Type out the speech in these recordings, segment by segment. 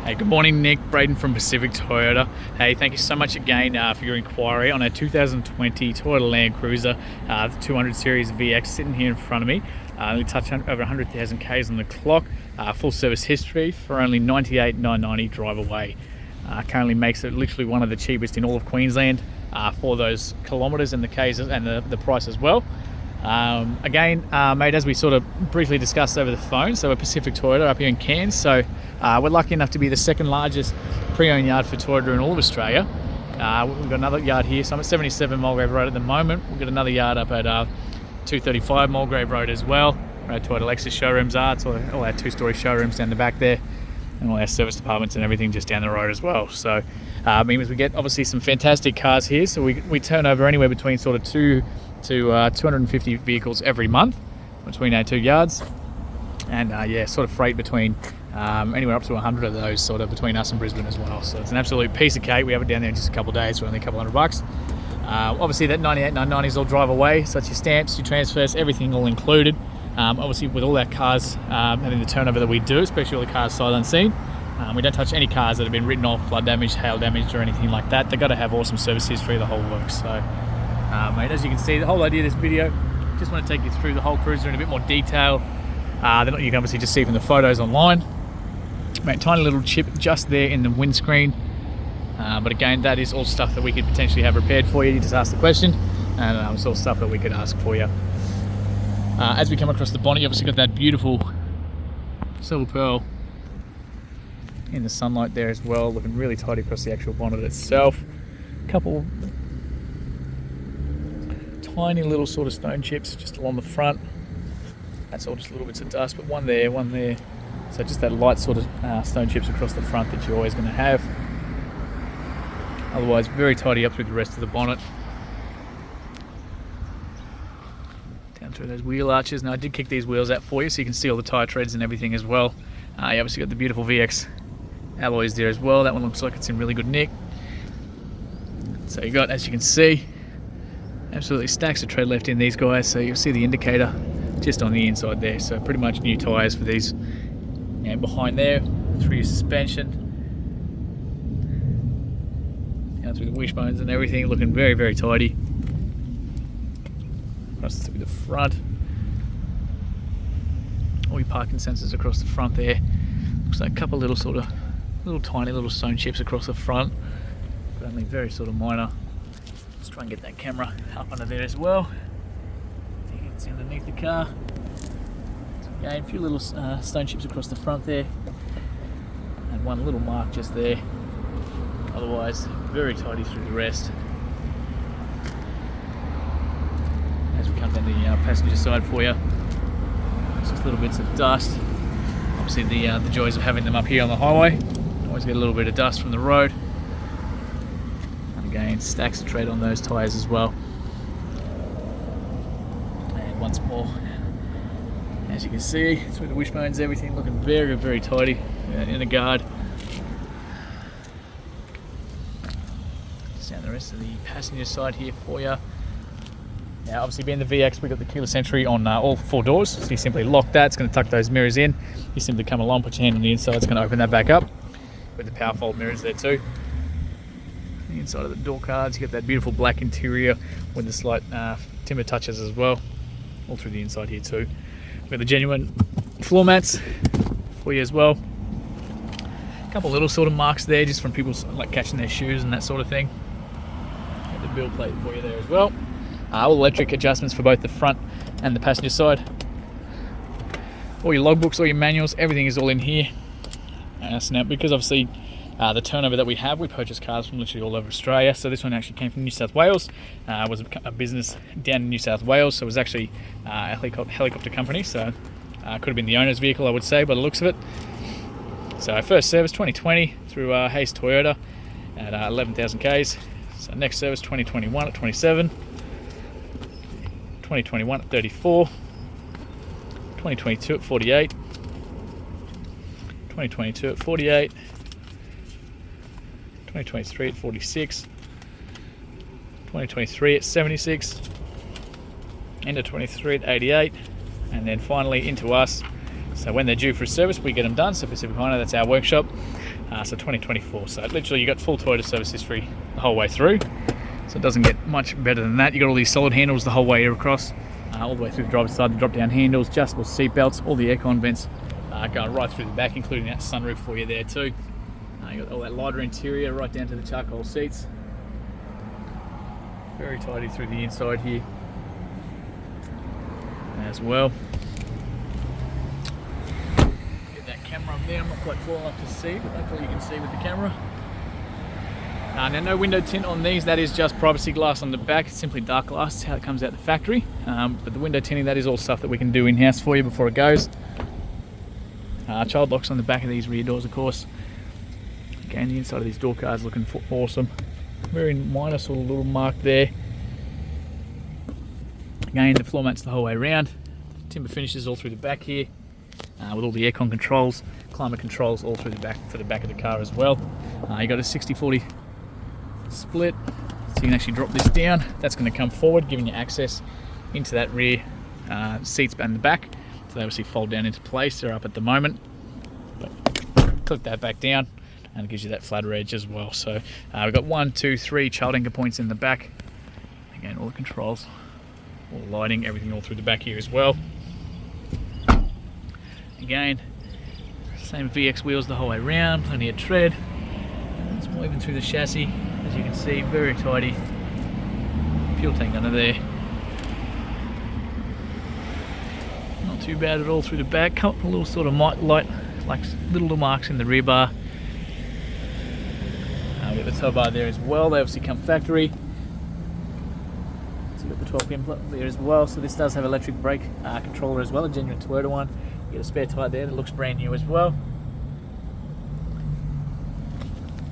Hey, good morning, Nick. Braden from Pacific Toyota. Hey, thank you so much again for your inquiry on our 2020 Toyota Landcruiser, the 200 Series VX sitting here in front of me. We touched over 100,000 Ks on the clock, full service history for only $98,990 drive away. Currently makes it literally one of the cheapest in all of Queensland for those kilometres and the Ks and the price as well. Mate, as we sort of briefly discussed over the phone, so we're Pacific Toyota up here in Cairns, so we're lucky enough to be the second largest pre-owned yard for Toyota in all of Australia. We've got another yard here, so I'm at 77 Mulgrave Road at the moment. We've got another yard up at 235 Mulgrave Road as well, where our Toyota Lexus showrooms are. It's all our two-storey showrooms down the back there, and all our service departments and everything just down the road as well. So means we get obviously some fantastic cars here, so we turn over anywhere between sort of 250 vehicles every month between our two yards, and sort of freight between anywhere up to 100 of those sort of between us and Brisbane as well. So it's an absolute piece of cake. We have it down there in just a couple of days for only a couple $100. Obviously that 98,990 is all drive away, so it's your stamps, your transfers, everything all included. Obviously with all our cars having the turnover that we do, especially all the cars sight unseen, we don't touch any cars that have been written off, flood damaged, hail damaged or anything like that. They've got to have awesome service history, the whole works. So mate, as you can see, the whole idea of this video, just want to take you through the whole cruiser in a bit more detail than what you can obviously just see from the photos online. Mate, tiny little chip just there in the windscreen, but again, that is all stuff that we could potentially have repaired for you. You just ask the question, and it's all stuff that we could ask for you. As we come across the bonnet, you obviously got that beautiful silver pearl in the sunlight there as well, looking really tidy across the actual bonnet itself. A couple tiny little sort of stone chips just along the front. That's all just little bits of dust, but one there, one there. So just that light sort of stone chips across the front that you're always going to have. Otherwise, very tidy up through the rest of the bonnet. Down through those wheel arches. Now I did kick these wheels out for you so you can see all the tyre treads and everything as well. You obviously got the beautiful VX alloys there as well. That one looks like it's in really good nick. So you got, as you can see, absolutely stacks of tread left in these guys, so you'll see the indicator just on the inside there. So pretty much new tyres for these. And behind there, through your suspension, down through the wishbones and everything, looking very, very tidy. Across through the front, all your parking sensors across the front there. Looks like a couple little tiny little stone chips across the front, but only very sort of minor. Let's try and get that camera up under there as well. I think it's underneath the car. So again, a few little stone chips across the front there, and one little mark just there. Otherwise, very tidy through the rest. As we come down the passenger side for you, just little bits of dust. Obviously, the joys of having them up here on the highway. Always get a little bit of dust from the road. Again, stacks of tread on those tyres as well. And once more, as you can see, through the wishbones, everything looking very, very tidy in the guard. Just down the rest of the passenger side here for you. Now, obviously, being the VX, we've got the keyless entry on all four doors. So you simply lock that, it's going to tuck those mirrors in. You simply come along, put your hand on the inside, it's going to open that back up with the power fold mirrors there too. The inside of the door cards, you get that beautiful black interior with the slight timber touches as well, all through the inside here too. We've got the genuine floor mats for you as well. A couple little sort of marks there just from people like catching their shoes and that sort of thing. Got the build plate for you there as well. All electric adjustments for both the front and the passenger side. All your logbooks, all your manuals, everything is all in here. So now, because obviously the turnover that we have, we purchase cars from literally all over Australia. So this one actually came from New South Wales. Was a business down in New South Wales, so it was actually a helicopter company. So could have been the owner's vehicle, I would say, by the looks of it. So first service 2020 through Hayes Toyota at 11,000 Ks. So next service 2021 at 27. 2021 at 34, 2022 at 48, 2022 at 48, 2023 at 46, 2023 at 76, end of 23 at 88, and then finally into us So when they're due for a service, we get them done. So Pacific Hino, that's our workshop. So 2024. So literally you got full Toyota service history the whole way through. So it doesn't get much better than that. You got all these solid handles the whole way across, all the way through the driver's side, the drop-down handles, adjustable seat belts, all the aircon vents going right through the back, including that sunroof for you there too. You got all that lighter interior right down to the charcoal seats. Very tidy through the inside here as well. Get that camera up there. I'm not quite far enough to see, but hopefully you can see with the camera. Now no window tint on these, that is just privacy glass on the back. It's simply dark glass, it's how it comes out the factory. But the window tinting, that is all stuff that we can do in-house for you before it goes. Child locks on the back of these rear doors, of course. Again, the inside of these door cards looking awesome. Very minor sort of little mark there. Again, the floor mats the whole way around. Timber finishes all through the back here, with all the aircon controls, climate controls all through the back for the back of the car as well. You got a 60-40 split, so you can actually drop this down. That's going to come forward, giving you access into that rear seats and the back. So they obviously fold down into place. They're up at the moment, but click that back down and it gives you that flatter edge as well. So we've got 1, 2, 3 child anchor points in the back. Again, all the controls, all the lighting, everything all through the back here as well. Again, same VX wheels the whole way around, plenty of tread. It's more even through the chassis, as you can see, very tidy. Fuel tank under there. Not too bad at all through the back. Couple little sort of light, like little marks in the rear bar. We've got the tow bar there as well. They obviously come factory. So you've got the 12 pin plug there as well. So this does have electric brake controller as well, a genuine Toyota one. You get a spare tyre there that looks brand new as well.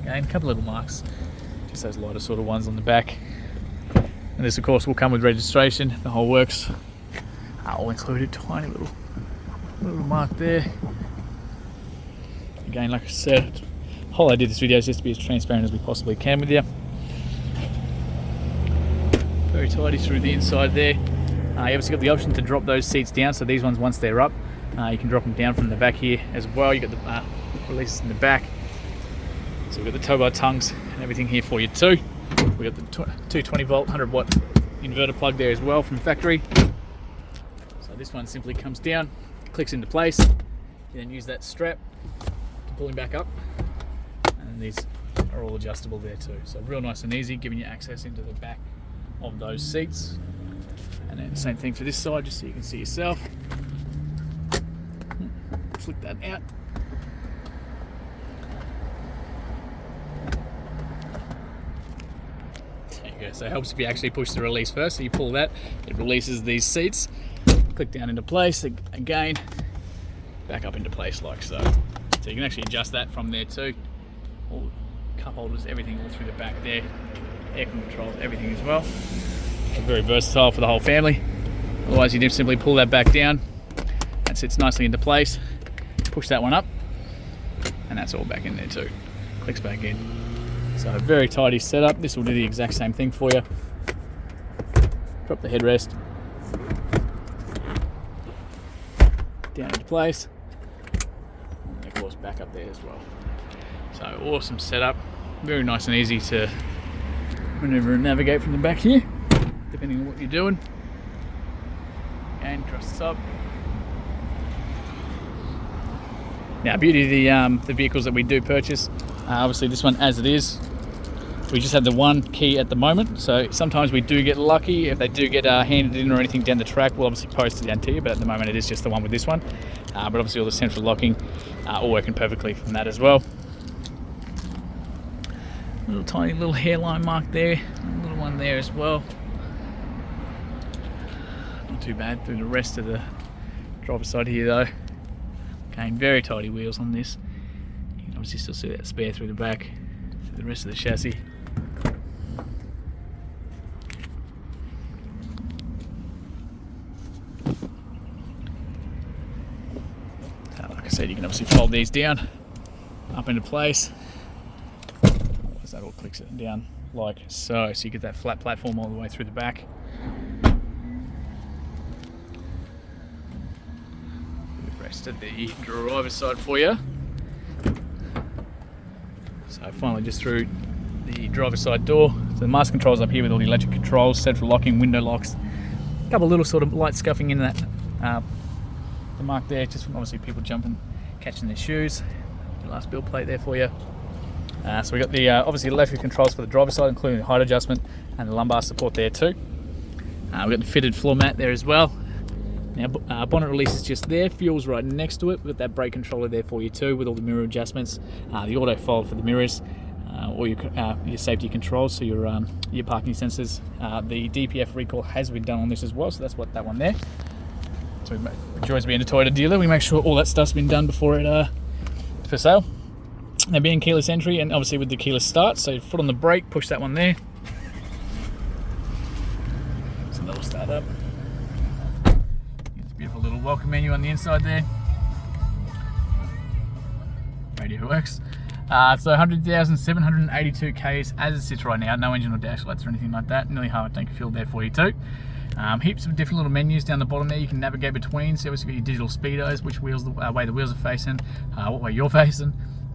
Again, a couple of little marks, just those lighter sort of ones on the back. And this of course will come with registration, the whole works. All included, tiny little mark there. Again, like I said, the whole idea of this video is just to be as transparent as we possibly can with you. Very tidy through the inside there. You obviously got the option to drop those seats down, so these ones, once they're up, you can drop them down from the back here as well. You got the releases in the back. So we've got the tow bar tongues and everything here for you too. We've got the 220 volt, 100 watt inverter plug there as well from factory. So this one simply comes down, clicks into place. You then use that strap to pull him back up. And these are all adjustable there too. So real nice and easy, giving you access into the back of those seats. And then same thing for this side, just so you can see yourself. Flick that out. There you go. So it helps if you actually push the release first. So you pull that, it releases these seats. Click down into place again, back up into place like so. So you can actually adjust that from there too. All cup holders, everything all through the back there. Air controls, everything as well. So very versatile for the whole family. Otherwise you just simply pull that back down. That sits nicely into place. Push that one up, and that's all back in there too. Clicks back in. So very tidy setup. This will do the exact same thing for you. Drop the headrest down into place, and of course back up there as well. So awesome setup. Very nice and easy to maneuver and navigate from the back here, depending on what you're doing. And cross this up. Now, beauty of the vehicles that we do purchase, obviously this one as it is, we just have the one key at the moment. So sometimes we do get lucky. If they do get handed in or anything down the track, we'll obviously post it down to you, but at the moment it is just the one with this one. But obviously all the central locking all working perfectly from that as well. Little tiny little hairline mark there, a little one there as well. Not too bad through the rest of the driver's side here though. Again, very tidy wheels on this. You can obviously still see that spare through the back, through the rest of the chassis. Like I said, you can obviously fold these down, up into place. Otherwise that all clicks it down like so. So you get that flat platform all the way through the back. rest of the driver's side for you. So finally just through the driver's side door. So the master controls up here with all the electric controls, central locking, window locks. A couple of little sort of light scuffing in that the mark there, just from obviously people jumping, catching their shoes. The last build plate there for you. So we got the obviously electric controls for the driver's side, including the height adjustment and the lumbar support there too. We've got the fitted floor mat there as well. Now bonnet release is just there, fuel's right next to it. We've got that brake controller there for you too, with all the mirror adjustments, the auto fold for the mirrors, all your safety controls, so your parking sensors. The DPF recall has been done on this as well, so that's what that one there. So it joys being a Toyota dealer, we make sure all that stuff's been done before it for sale. Now being keyless entry and obviously with the keyless start, so foot on the brake, push that one there. So that'll start up. Beautiful little welcome menu on the inside there. Radio works. So 100,782 Ks as it sits right now. No engine or dash lights or anything like that. Nearly half a tank of fuel there for you too. Heaps of different little menus down the bottom there you can navigate between. So obviously you've got your digital speedos, which wheels way the wheels are facing, what way you're facing.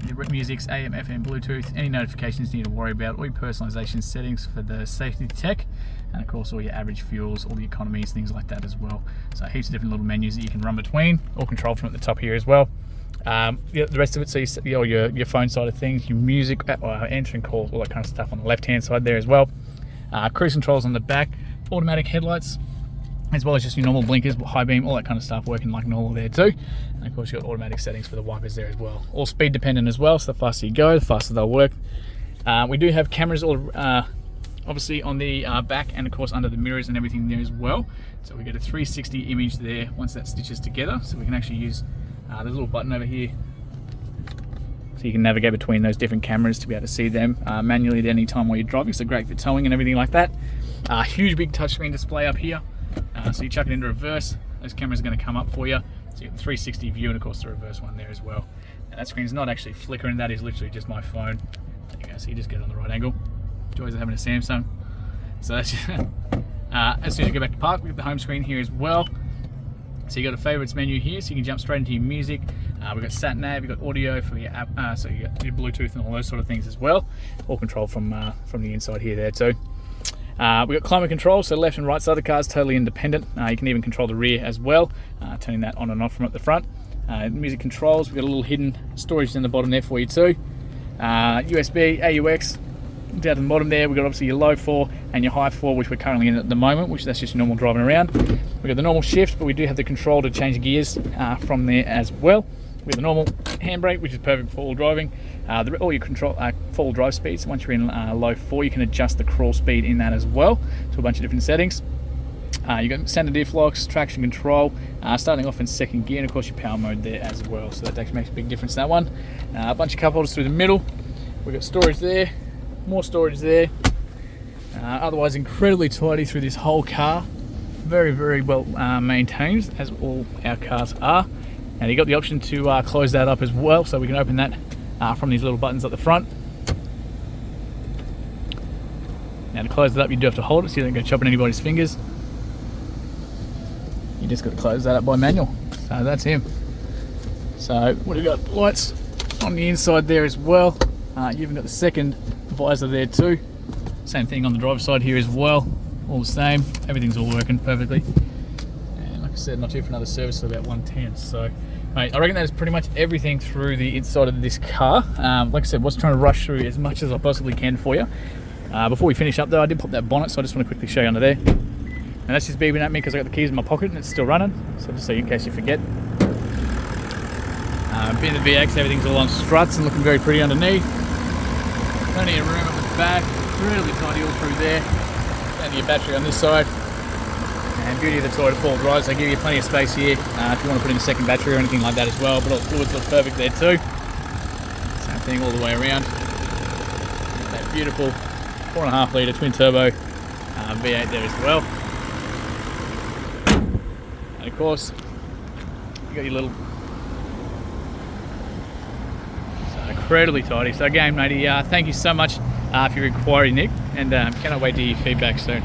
Your music's AM, FM, Bluetooth, any notifications you need to worry about, all your personalization settings for the safety tech, and of course all your average fuels, all the economies, things like that as well. So heaps of different little menus that you can run between, all controlled from at the top here as well. The rest of it, so you set your phone side of things, your music, answering calls, all that kind of stuff on the left hand side there as well. Cruise controls on the back, automatic headlights, as well as just your normal blinkers, high beam, all that kind of stuff working like normal there too. And of course you've got automatic settings for the wipers there as well. All speed dependent as well, so the faster you go, the faster they'll work. We do have cameras all obviously on the back and of course under the mirrors and everything there as well. So we get a 360 image there once that stitches together. So we can actually use the little button over here, so you can navigate between those different cameras to be able to see them manually at any time while you're driving. So great for towing and everything like that. Huge big touchscreen display up here. So you chuck it into reverse, those cameras are going to come up for you. So you get the 360 view and of course the reverse one there as well. And that screen's not actually flickering, that is literally just my phone. There you go, so you just get it on the right angle. Joys of having a Samsung. So that's as soon as you go back to park, we've got the home screen here as well. So you got a favorites menu here, so you can jump straight into your music. We've got sat nav, you've got audio for your app, so you got your Bluetooth and all those sort of things as well. All controlled from the inside here there too. We've got climate control, so left and right side of the car is totally independent. You can even control the rear as well, turning that on and off from at the front. Music controls, we've got a little hidden storage down the bottom there for you too. USB, AUX, down to the bottom there, we've got obviously your low 4 and your high 4, which we're currently in at the moment, which that's just normal driving around. We've got the normal shift, but we do have the control to change gears from there as well. We have the normal handbrake, which is perfect for all driving. All your control full drive speeds. Once you're in low 4, you can adjust the crawl speed in that as well to a bunch of different settings. You've got standard diff locks, traction control, starting off in second gear, and of course your power mode there as well. So that actually makes a big difference in that one. A bunch of cup holders through the middle. We've got storage there, more storage there. Otherwise incredibly tidy through this whole car. Very, very well maintained, as all our cars are. And you've got the option to close that up as well, so we can open that from these little buttons at the front. Now to close it up, you do have to hold it so you don't go chopping anybody's fingers. You just got to close that up by manual. So that's him. So what have you got? Lights on the inside there as well. You've even got the second visor there too. Same thing on the driver's side here as well. All the same. Everything's all working perfectly. And like I said, not due for another service till about 1:10. So, mate, I reckon that is pretty much everything through the inside of this car. Like I said, I was trying to rush through as much as I possibly can for you. Before we finish up though, I did pop that bonnet, so I just want to quickly show you under there. And that's just beeping at me because I got the keys in my pocket and it's still running. So just so in case you forget. Being the VX, everything's all on struts and looking very pretty underneath. Plenty of room at the back, really tidy all through there. Down to your battery on this side. And beauty of the Toyota 4-Wheel drive, they give you plenty of space here if you want to put in a second battery or anything like that as well. But all the fluids look perfect there too. Same thing all the way around. That beautiful 4.5 litre twin turbo V8 there as well. And of course, you got your little, so incredibly tidy. So again, matey, thank you so much for your inquiry, Nick, and cannot wait to hear your feedback soon.